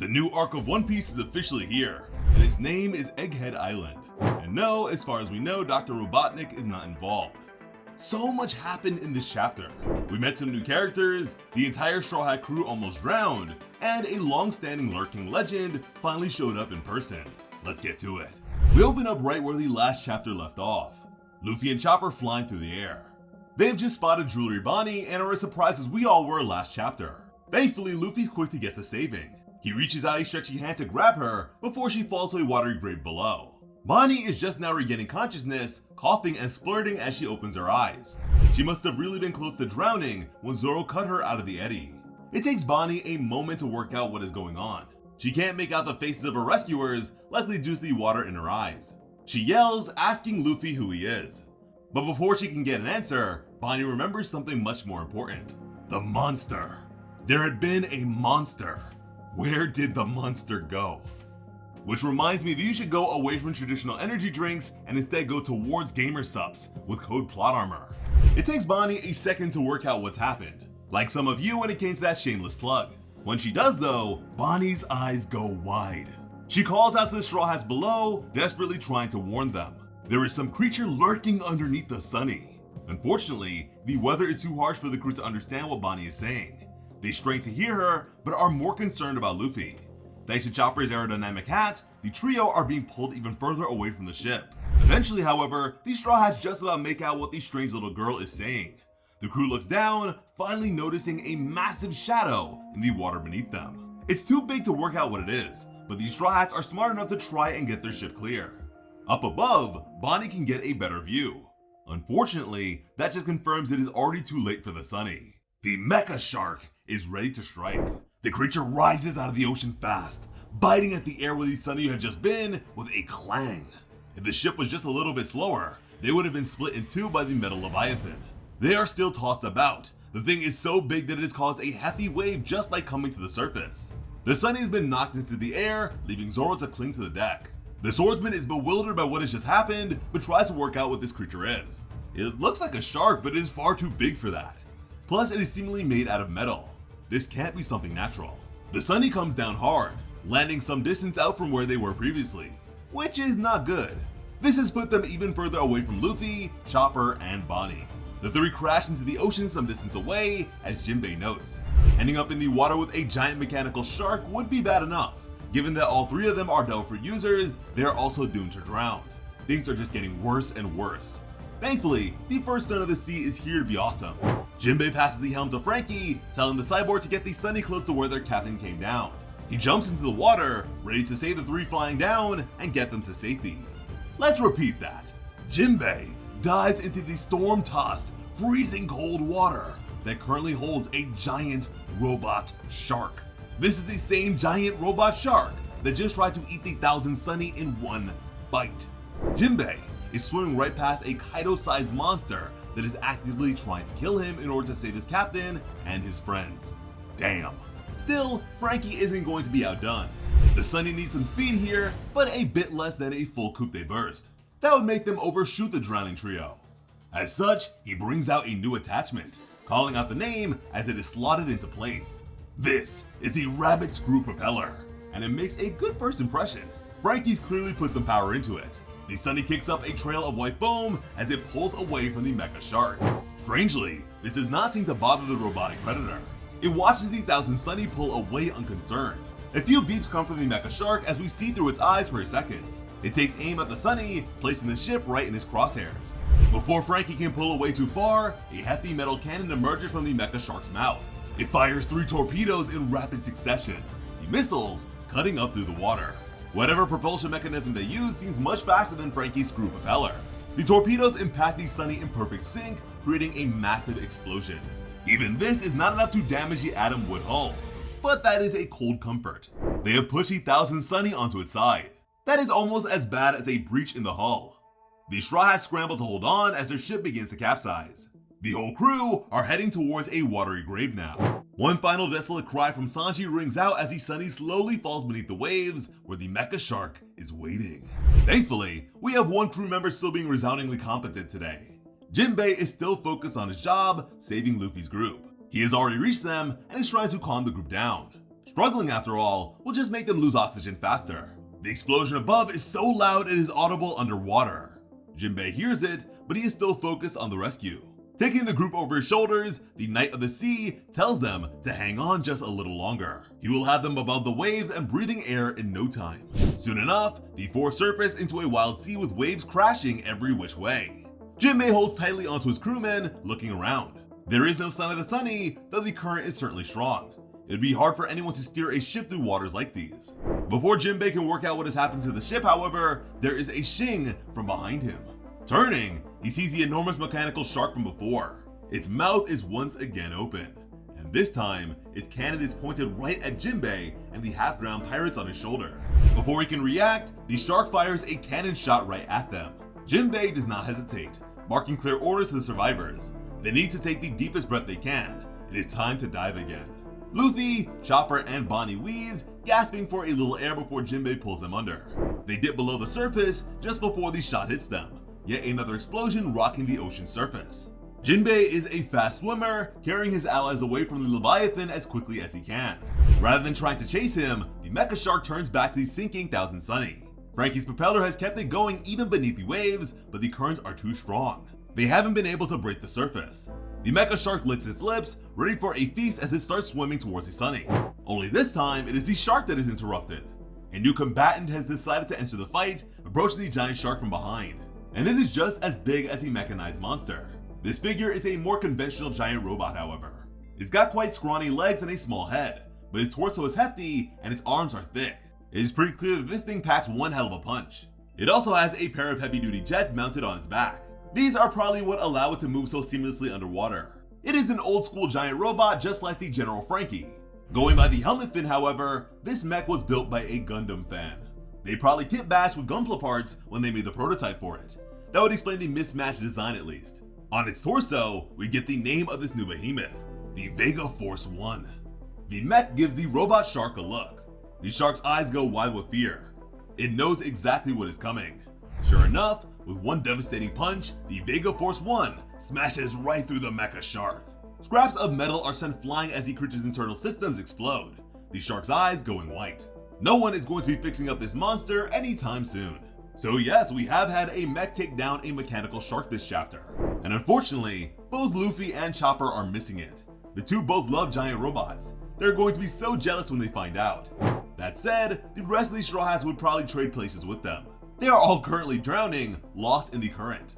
The new arc of One Piece is officially here, and its name is Egghead Island. And no, as far as we know, Dr. Robotnik is not involved. So much happened in this chapter. We met some new characters, the entire Straw Hat crew almost drowned, and a long-standing lurking legend finally showed up in person. Let's get to it. We open up right where the last chapter left off. Luffy and Chopper flying through the air. They have just spotted Jewelry Bonney and are as surprised as we all were last chapter. Thankfully, Luffy's quick to get to saving. He reaches out a stretchy hand to grab her before she falls to a watery grave below. Bonnie is just now regaining consciousness, coughing and splurting as she opens her eyes. She must have really been close to drowning when Zoro cut her out of the eddy. It takes Bonnie a moment to work out what is going on. She can't make out the faces of her rescuers, likely due to the water in her eyes. She yells, asking Luffy who he is. But before she can get an answer, Bonnie remembers something much more important. The monster. There had been a monster. Where did the monster go? Which reminds me that you should go away from traditional energy drinks and instead go towards gamer subs with code plot armor. It takes Bonnie a second to work out what's happened, like some of you when it came to that shameless plug. When she does though, Bonnie's eyes go wide. She calls out to the Straw Hats below, desperately trying to warn them. There is some creature lurking underneath the sunny. Unfortunately, the weather is too harsh for the crew to understand what Bonnie is saying. They strain to hear her, but are more concerned about Luffy. Thanks to Chopper's aerodynamic hat, the trio are being pulled even further away from the ship. Eventually, however, the Straw Hats just about make out what the strange little girl is saying. The crew looks down, finally noticing a massive shadow in the water beneath them. It's too big to work out what it is, but these Straw Hats are smart enough to try and get their ship clear. Up above, Bonnie can get a better view. Unfortunately, that just confirms it is already too late for the Sunny. The Mecca shark is ready to strike. The creature rises out of the ocean fast, biting at the air where the Sunny had just been with a clang. If the ship was just a little bit slower, they would have been split in two by the metal Leviathan. They are still tossed about. The thing is so big that it has caused a hefty wave just by coming to the surface. The Sunny has been knocked into the air, leaving Zoro to cling to the deck. The swordsman is bewildered by what has just happened, but tries to work out what this creature is. It looks like a shark, but it is far too big for that. Plus, it is seemingly made out of metal. This can't be something natural. The Sunny comes down hard, landing some distance out from where they were previously, which is not good. This has put them even further away from Luffy, Chopper, and Bonnie. The three crash into the ocean some distance away, as Jinbei notes. Ending up in the water with a giant mechanical shark would be bad enough. Given that all three of them are Delphi users, they are also doomed to drown. Things are just getting worse and worse. Thankfully, the first son of the sea is here to be awesome. Jinbei passes the helm to Franky, telling the cyborg to get the Sunny close to where their captain came down. He jumps into the water, ready to save the three flying down and get them to safety. Let's repeat that. Jinbei dives into the storm-tossed, freezing cold water that currently holds a giant robot shark. This is the same giant robot shark that just tried to eat the 1,000 Sunny in one bite. Jinbei is swimming right past a Kaido-sized monster that is actively trying to kill him in order to save his captain and his friends. Damn. Still, Franky isn't going to be outdone. The Sunny needs some speed here, but a bit less than a full coupe de burst. That would make them overshoot the drowning trio. As such, he brings out a new attachment, calling out the name as it is slotted into place. This is the rabbit screw propeller, and it makes a good first impression. Franky's clearly put some power into it. The Sunny kicks up a trail of white foam as it pulls away from the mecha shark. Strangely, this does not seem to bother the robotic predator. It watches the 1,000 Sunny pull away unconcerned. A few beeps come from the mecha shark as we see through its eyes for a second. It takes aim at the Sunny, placing the ship right in his crosshairs. Before Franky can pull away too far, a hefty metal cannon emerges from the mecha shark's mouth. It fires 3 torpedoes in rapid succession, the missiles cutting up through the water. Whatever propulsion mechanism they use seems much faster than Franky's screw propeller. The torpedoes impact the Sunny in perfect sync, creating a massive explosion. Even this is not enough to damage the atom wood hull, but that is a cold comfort. They have pushed the 1,000 Sunny onto its side. That is almost as bad as a breach in the hull. The Straw Hats scramble to hold on as their ship begins to capsize. The whole crew are heading towards a watery grave now. One final desolate cry from Sanji rings out as the Sunny slowly falls beneath the waves where the mecha shark is waiting. Thankfully, we have one crew member still being resoundingly competent today. Jinbei is still focused on his job, saving Luffy's group. He has already reached them and is trying to calm the group down. Struggling, after all, will just make them lose oxygen faster. The explosion above is so loud it is audible underwater. Jinbei hears it, but he is still focused on the rescue. Taking the group over his shoulders, the Knight of the Sea tells them to hang on just a little longer. He will have them above the waves and breathing air in no time. Soon enough, the four surface into a wild sea with waves crashing every which way. Jinbei holds tightly onto his crewmen, looking around. There is no sign of the Sunny, though the current is certainly strong. It would be hard for anyone to steer a ship through waters like these. Before Jinbei can work out what has happened to the ship, however, there is a shing from behind him. Turning, he sees the enormous mechanical shark from before. Its mouth is once again open, and this time, its cannon is pointed right at Jinbei and the half-drowned pirates on his shoulder. Before he can react, the shark fires a cannon shot right at them. Jinbei does not hesitate, barking clear orders to the survivors. They need to take the deepest breath they can. It is time to dive again. Luffy, Chopper, and Bonney wheeze, gasping for a little air before Jinbei pulls them under. They dip below the surface just before the shot hits them. Yet another explosion rocking the ocean's surface. Jinbei is a fast swimmer, carrying his allies away from the Leviathan as quickly as he can. Rather than trying to chase him, the mecha shark turns back to the sinking Thousand Sunny. Frankie's propeller has kept it going even beneath the waves, but the currents are too strong. They haven't been able to break the surface. The mecha shark licks its lips, ready for a feast as it starts swimming towards the Sunny. Only this time, it is the shark that is interrupted. A new combatant has decided to enter the fight, approaching the giant shark from behind. And it is just as big as the mechanized monster. This figure is a more conventional giant robot, however. It's got quite scrawny legs and a small head, but its torso is hefty and its arms are thick. It is pretty clear that this thing packs one hell of a punch. It also has a pair of heavy-duty jets mounted on its back. These are probably what allow it to move so seamlessly underwater. It is an old-school giant robot just like the General Frankie. Going by the helmet fin, however, this mech was built by a Gundam fan. They probably kit bashed with Gunpla parts when they made the prototype for it. That would explain the mismatched design at least. On its torso, we get the name of this new behemoth, the Vega Force One. The mech gives the robot shark a look. The shark's eyes go wide with fear. It knows exactly what is coming. Sure enough, with one devastating punch, the Vega Force One smashes right through the mecha shark. Scraps of metal are sent flying as the creature's internal systems explode, the shark's eyes going white. No one is going to be fixing up this monster anytime soon. So yes, we have had a mech take down a mechanical shark this chapter. And unfortunately, both Luffy and Chopper are missing it. The two both love giant robots. They're going to be so jealous when they find out. That said, the rest of these Straw Hats would probably trade places with them. They are all currently drowning, lost in the current.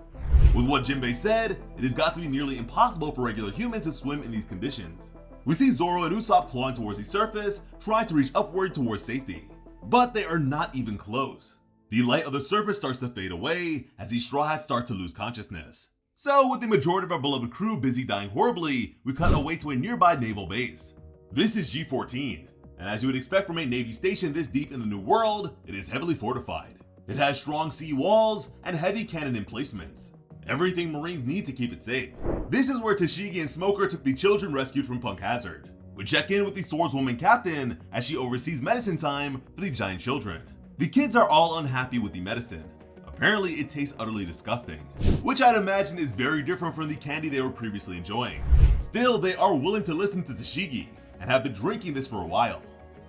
With what Jinbei said, it has got to be nearly impossible for regular humans to swim in these conditions. We see Zoro and Usopp clawing towards the surface, trying to reach upward towards safety. But they are not even close. The light of the surface starts to fade away as the Straw Hats start to lose consciousness. So with the majority of our beloved crew busy dying horribly, we cut away to a nearby naval base. This is G-14, and as you would expect from a Navy station this deep in the New World, it is heavily fortified. It has strong sea walls and heavy cannon emplacements. Everything Marines need to keep it safe. This is where Tashigi and Smoker took the children rescued from Punk Hazard. We check in with the swordswoman captain as she oversees medicine time for the giant children. The kids are all unhappy with the medicine. Apparently it tastes utterly disgusting, which I'd imagine is very different from the candy they were previously enjoying. Still, they are willing to listen to Tashigi and have been drinking this for a while.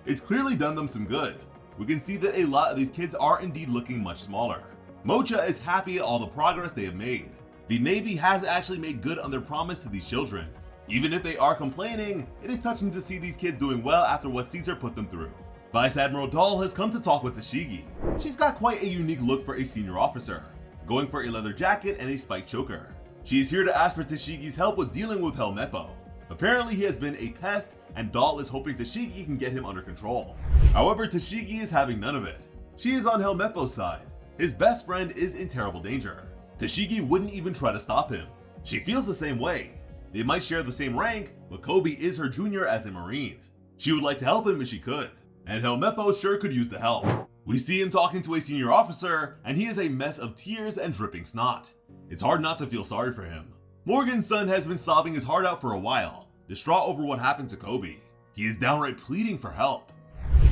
It's clearly done them some good. We can see that a lot of these kids are indeed looking much smaller. Mocha is happy at all the progress they have made. The Navy has actually made good on their promise to these children. Even if they are complaining, it is touching to see these kids doing well after what Caesar put them through. Vice Admiral Dahl has come to talk with Tashigi. She's got quite a unique look for a senior officer, going for a leather jacket and a spiked choker. She is here to ask for Tashigi's help with dealing with Helmeppo. Apparently he has been a pest and Dahl is hoping Tashigi can get him under control. However, Tashigi is having none of it. She is on Helmeppo's side. His best friend is in terrible danger. Tashigi wouldn't even try to stop him. She feels the same way. They might share the same rank, but Koby is her junior as a Marine. She would like to help him if she could, and Helmeppo sure could use the help. We see him talking to a senior officer, and he is a mess of tears and dripping snot. It's hard not to feel sorry for him. Morgan's son has been sobbing his heart out for a while, distraught over what happened to Koby. He is downright pleading for help.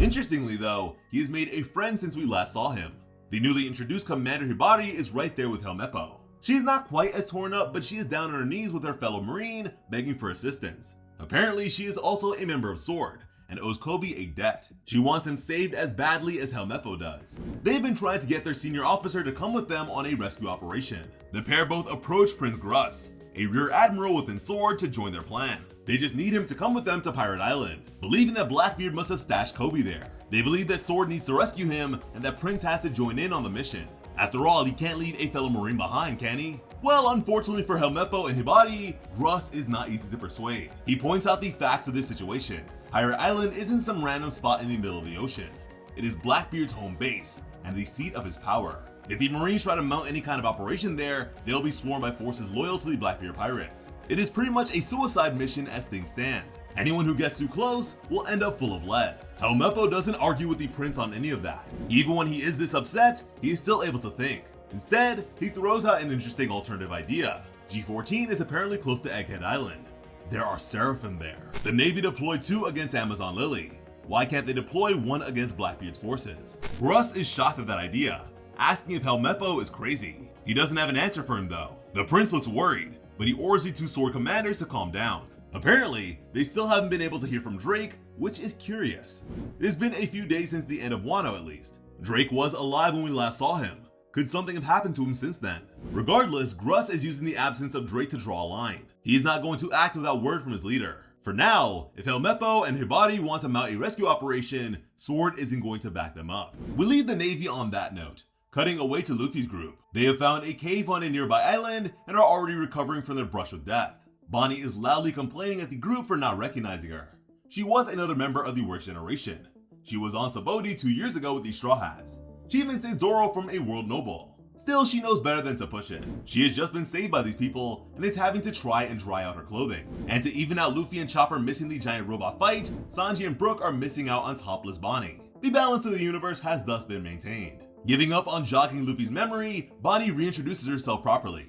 Interestingly though, he has made a friend since we last saw him. The newly introduced Commander Hibari is right there with Helmeppo. She is not quite as torn up, but she is down on her knees with her fellow Marine, begging for assistance. Apparently she is also a member of SWORD, and owes Koby a debt. She wants him saved as badly as Helmeppo does. They've been trying to get their senior officer to come with them on a rescue operation. The pair both approach Prince Gruss, a rear admiral within Sword, to join their plan. They just need him to come with them to Pirate Island, believing that Blackbeard must have stashed Koby there. They believe that Sword needs to rescue him and that Prince has to join in on the mission. After all, he can't leave a fellow Marine behind, can he? Well, unfortunately for Helmeppo and Hibari, Gruss is not easy to persuade. He points out the facts of this situation. Pirate Island isn't some random spot in the middle of the ocean. It is Blackbeard's home base and the seat of his power. If the Marines try to mount any kind of operation there, they'll be swarmed by forces loyal to the Blackbeard pirates. It is pretty much a suicide mission as things stand. Anyone who gets too close will end up full of lead. Helmeppo doesn't argue with the prince on any of that. Even when he is this upset, he is still able to think. Instead, he throws out an interesting alternative idea. G14 is apparently close to Egghead Island. There are Seraphim there. The Navy deployed 2 against Amazon Lily. Why can't they deploy 1 against Blackbeard's forces? Gruss is shocked at that idea, asking if Helmeppo is crazy. He doesn't have an answer for him though. The prince looks worried, but he orders the 2 sword commanders to calm down. Apparently, they still haven't been able to hear from Drake, which is curious. It has been a few days since the end of Wano at least. Drake was alive when we last saw him. Could something have happened to him since then? Regardless, Gruss is using the absence of Drake to draw a line. He is not going to act without word from his leader. For now, if Helmeppo and Hibari want to mount a rescue operation, Sword isn't going to back them up. We leave the Navy on that note, cutting away to Luffy's group. They have found a cave on a nearby island and are already recovering from their brush with death. Bonnie is loudly complaining at the group for not recognizing her. She was another member of the worst generation. She was on Sabaody 2 years ago with the Straw Hats. She even saved Zoro from a world noble. Still, she knows better than to push it. She has just been saved by these people and is having to try and dry out her clothing. And to even out Luffy and Chopper missing the giant robot fight, Sanji and Brook are missing out on topless Bonnie. The balance of the universe has thus been maintained. Giving up on jogging Luffy's memory, Bonnie reintroduces herself properly.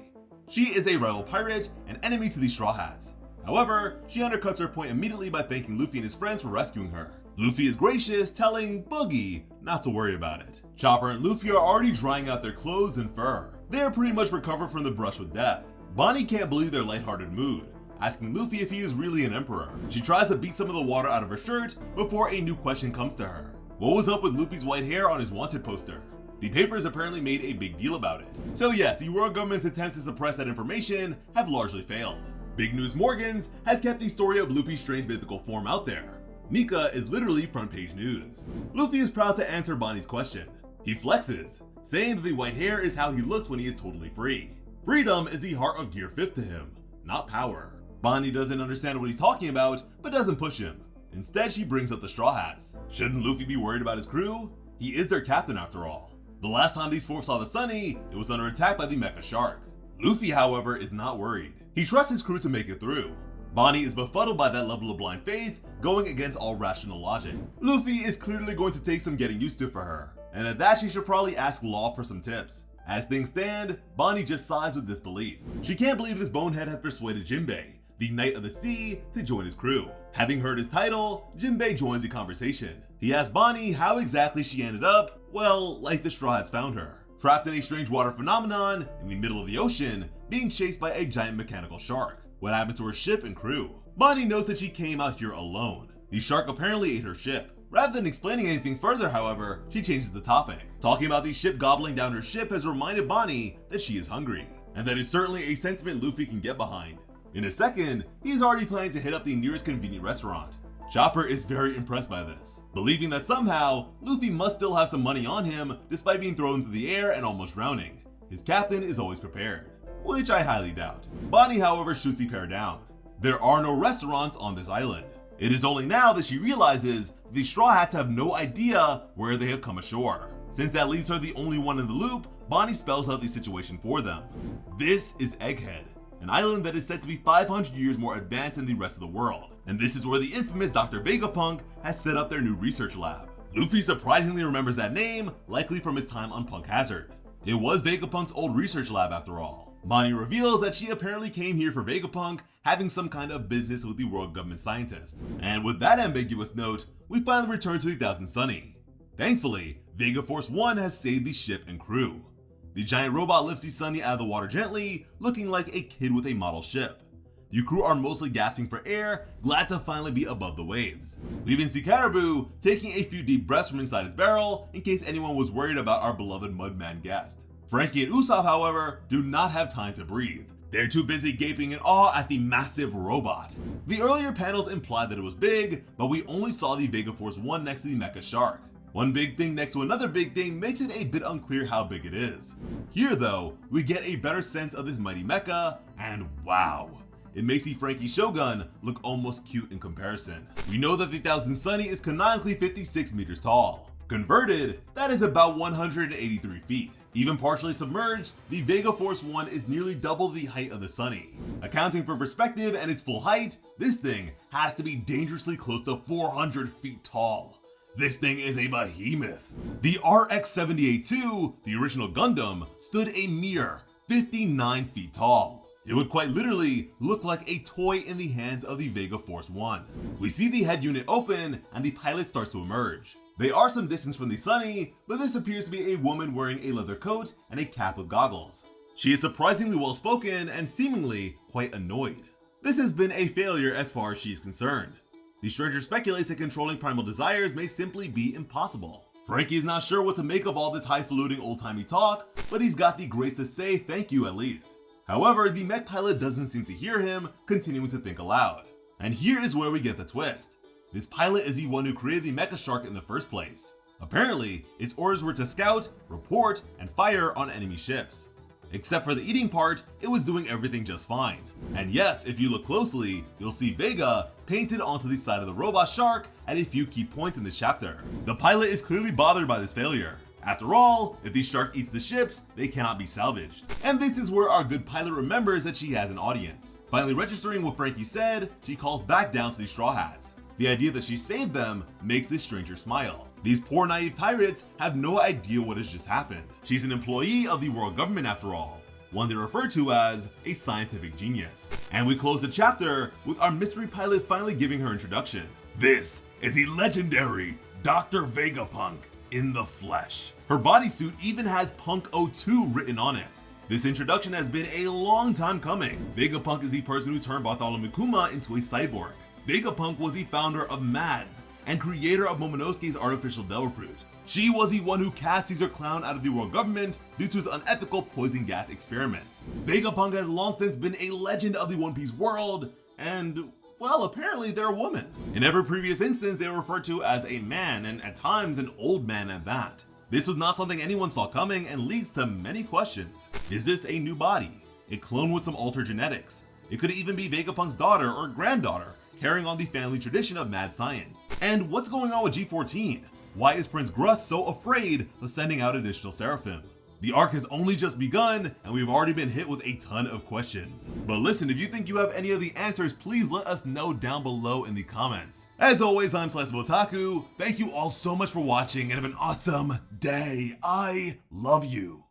She is a rival pirate and enemy to the Straw Hats. However, she undercuts her point immediately by thanking Luffy and his friends for rescuing her. Luffy is gracious, telling Boogie not to worry about it. Chopper and Luffy are already drying out their clothes and fur. They are pretty much recovered from the brush with death. Bonnie can't believe their lighthearted mood, asking Luffy if he is really an emperor. She tries to beat some of the water out of her shirt before a new question comes to her. What was up with Luffy's white hair on his wanted poster? The papers apparently made a big deal about it. So yes, the world government's attempts to suppress that information have largely failed. Big News Morgans has kept the story of Luffy's strange mythical form out there. Mecca is literally front page news. Luffy is proud to answer Bonnie's question. He flexes, saying that the white hair is how he looks when he is totally free. Freedom is the heart of Gear 5th to him, not power. Bonnie doesn't understand what he's talking about, but doesn't push him. Instead, she brings up the Straw Hats. Shouldn't Luffy be worried about his crew? He is their captain after all. The last time these 4 saw the Sunny, it was under attack by the Mecha Shark. Luffy, however, is not worried. He trusts his crew to make it through. Bonnie is befuddled by that level of blind faith, going against all rational logic. Luffy is clearly going to take some getting used to for her, and at that she should probably ask Law for some tips. As things stand, Bonnie just sighs with disbelief. She can't believe this bonehead has persuaded Jinbei, the Knight of the Sea, to join his crew. Having heard his title, Jinbei joins the conversation. He asks Bonnie how exactly she ended up, well, like the Straw Hats found her, trapped in a strange water phenomenon in the middle of the ocean, being chased by a giant mechanical shark. What happened to her ship and crew? Bonnie knows that she came out here alone. The shark apparently ate her ship. Rather than explaining anything further, however, she changes the topic. Talking about the ship gobbling down her ship has reminded Bonnie that she is hungry, and that is certainly a sentiment Luffy can get behind. In a second, he is already planning to hit up the nearest convenient restaurant. Chopper is very impressed by this, believing that somehow, Luffy must still have some money on him despite being thrown into the air and almost drowning. His captain is always prepared, which I highly doubt. Bonnie, however, shoots the pair down. There are no restaurants on this island. It is only now that she realizes the Straw Hats have no idea where they have come ashore. Since that leaves her the only one in the loop, Bonnie spells out the situation for them. This is Egghead, an island that is said to be 500 years more advanced than the rest of the world. And this is where the infamous Dr. Vegapunk has set up their new research lab. Luffy surprisingly remembers that name, likely from his time on Punk Hazard. It was Vegapunk's old research lab after all. Bonnie reveals that she apparently came here for Vegapunk, having some kind of business with the world government scientist. And with that ambiguous note, we finally return to the Thousand Sunny. Thankfully, Vega Force One has saved the ship and crew. The giant robot lifts the Sunny out of the water gently, looking like a kid with a model ship. The crew are mostly gasping for air, glad to finally be above the waves. We even see Caribou taking a few deep breaths from inside his barrel in case anyone was worried about our beloved Mudman guest. Frankie and Usopp, however, do not have time to breathe. They're too busy gaping in awe at the massive robot. The earlier panels implied that it was big, but we only saw the Vega Force One next to the mecha shark. One big thing next to another big thing makes it a bit unclear how big it is. Here though, we get a better sense of this mighty mecha, and wow, it makes the Frankie Shogun look almost cute in comparison. We know that the Thousand Sunny is canonically 56 meters tall. Converted, that is about 183 feet. Even partially submerged, the Vega Force One is nearly double the height of the Sunny. Accounting for perspective and its full height, this thing has to be dangerously close to 400 feet tall. This thing is a behemoth. The RX-78-2, the original Gundam, stood a mere 59 feet tall. It would quite literally look like a toy in the hands of the Vega Force One. We see the head unit open and the pilot starts to emerge. They are some distance from the Sunny, but this appears to be a woman wearing a leather coat and a cap with goggles. She is surprisingly well spoken and seemingly quite annoyed. This has been a failure as far as she is concerned. The stranger speculates that controlling primal desires may simply be impossible. Frankie is not sure what to make of all this highfalutin old-timey talk, but he's got the grace to say thank you at least. However, the mech pilot doesn't seem to hear him, continuing to think aloud. And here is where we get the twist. This pilot is the one who created the mecha shark in the first place. Apparently, its orders were to scout, report, and fire on enemy ships. Except for the eating part, it was doing everything just fine. And yes, if you look closely, you'll see Vega painted onto the side of the robot shark at a few key points in this chapter. The pilot is clearly bothered by this failure. After all, if the shark eats the ships, they cannot be salvaged. And this is where our good pilot remembers that she has an audience. Finally registering what Frankie said, she calls back down to the Straw Hats. The idea that she saved them makes this stranger smile. These poor naive pirates have no idea what has just happened. She's an employee of the world government after all, one they refer to as a scientific genius. And we close the chapter with our mystery pilot finally giving her introduction. This is the legendary Dr. Vegapunk in the flesh. Her bodysuit even has Punk 02 written on it. This introduction has been a long time coming. Vegapunk is the person who turned Bartholomew Kuma into a cyborg. Vegapunk was the founder of MADS and creator of Momonosuke's artificial devil fruit. She was the one who cast Caesar Clown out of the world government due to his unethical poison gas experiments. Vegapunk has long since been a legend of the One Piece world, and well, apparently they're a woman. In every previous instance, they were referred to as a man, and at times an old man at that. This was not something anyone saw coming and leads to many questions. Is this a new body? A clone with some altered genetics? It could even be Vegapunk's daughter or granddaughter, carrying on the family tradition of mad science. And what's going on with G14? Why is Prince Gruss so afraid of sending out additional Seraphim? The arc has only just begun, and we've already been hit with a ton of questions. But listen, if you think you have any of the answers, please let us know down below in the comments. As always, I'm Slice of Otaku. Thank you all so much for watching, and have an awesome day. I love you.